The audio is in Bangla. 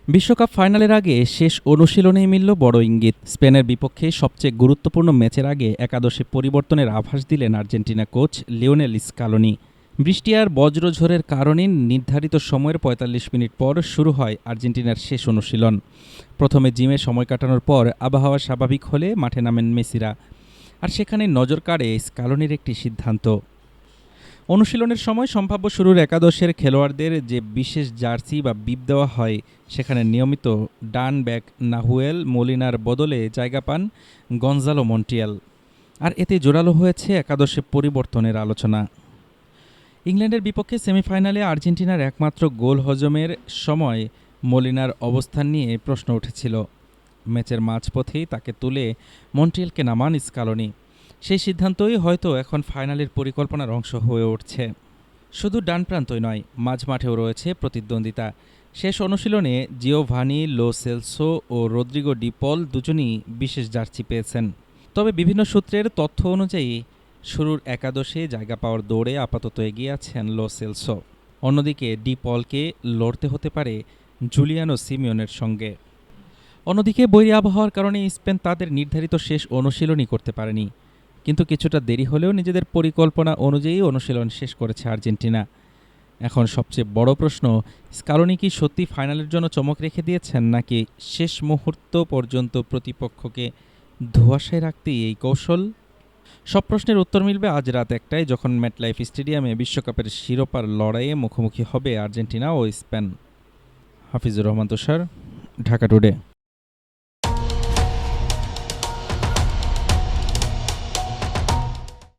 বিশ্বকাপ ফাইনালের আগে শেষ অনুশীলনেই মিলল বড় ইঙ্গিত। স্পেনের বিপক্ষে সবচেয়ে গুরুত্বপূর্ণ ম্যাচের আগে একাদশে পরিবর্তনের আভাস দিলেন আর্জেন্টিনা কোচ লিওনেল স্কালোনি। বৃষ্টি আর বজ্রঝড়ের কারণে নির্ধারিত সময়ের ৪৫ মিনিট পর শুরু হয় আর্জেন্টিনার শেষ অনুশীলন। প্রথমে জিমে সময় কাটানোর পর আবহাওয়া স্বাভাবিক হলে মাঠে নামেন মেসিরা। আর সেখানে নজর কাড়ে স্কালোনির একটি সিদ্ধান্ত। অনুশীলনের সময় সম্ভাব্য শুরুর একাদশের খেলোয়াড়দের যে বিশেষ জার্সি বা বিপ দেওয়া হয়, সেখানে নিয়মিত ডান ব্যাক নাহুয়েল মোলিনার বদলে জায়গা পান গঞ্জালো মন্টিয়াল। আর এতে জোরালো হয়েছে একাদশে পরিবর্তনের আলোচনা। ইংল্যান্ডের বিপক্ষে সেমিফাইনালে আর্জেন্টিনার একমাত্র গোল হজমের সময় মোলিনার অবস্থান নিয়ে প্রশ্ন উঠেছিল। ম্যাচের মাঝপথেই তাকে তুলে মন্টিয়ালকে নামান স্কালোনি। সেই সিদ্ধান্তই হয়তো এখন ফাইনালের পরিকল্পনার অংশ হয়ে উঠছে। শুধু ডান প্রান্তই নয়, মাঝমাঠেও রয়েছে প্রতিদ্বন্দ্বিতা। শেষ অনুশীলনে জিওভানি লো সেলসো ও রদ্রিগো ডি পল দুজনই বিশেষ জার্সি পেয়েছেন। তবে বিভিন্ন সূত্রের তথ্য অনুযায়ী শুরুর একাদশে জায়গা পাওয়ার দৌড়ে আপাতত এগিয়ে আছেন লো সেলসো। অন্যদিকে ডি পলকে লড়তে হতে পারে জুলিয়ানো সিমিওনের সঙ্গে। অন্যদিকে বৈরী আবহাওয়ার কারণে স্পেন তাদের নির্ধারিত শেষ অনুশীলনই করতে পারেনি, কিন্তু কিছুটা দেরি হলেও নিজেদের পরিকল্পনা অনুযায়ী অনুশীলন শেষ করেছে আর্জেন্টিনা। এখন সবচেয়ে বড় প্রশ্ন, স্কালোনি কি সত্যি ফাইনালের জন্য চমক রেখে দিয়েছেন, নাকি শেষ মুহূর্ত পর্যন্ত প্রতিপক্ষকে ধোঁয়াশায় রাখতেই এই কৌশল? সব প্রশ্নের উত্তর মিলবে আজ রাত ১টায়, যখন ম্যাটলাইফ স্টেডিয়ামে বিশ্বকাপের শিরোপার লড়াইয়ে মুখোমুখি হবে আর্জেন্টিনা ও স্পেন। হাফিজুর রহমান তুষার, ঢাকা টুডে।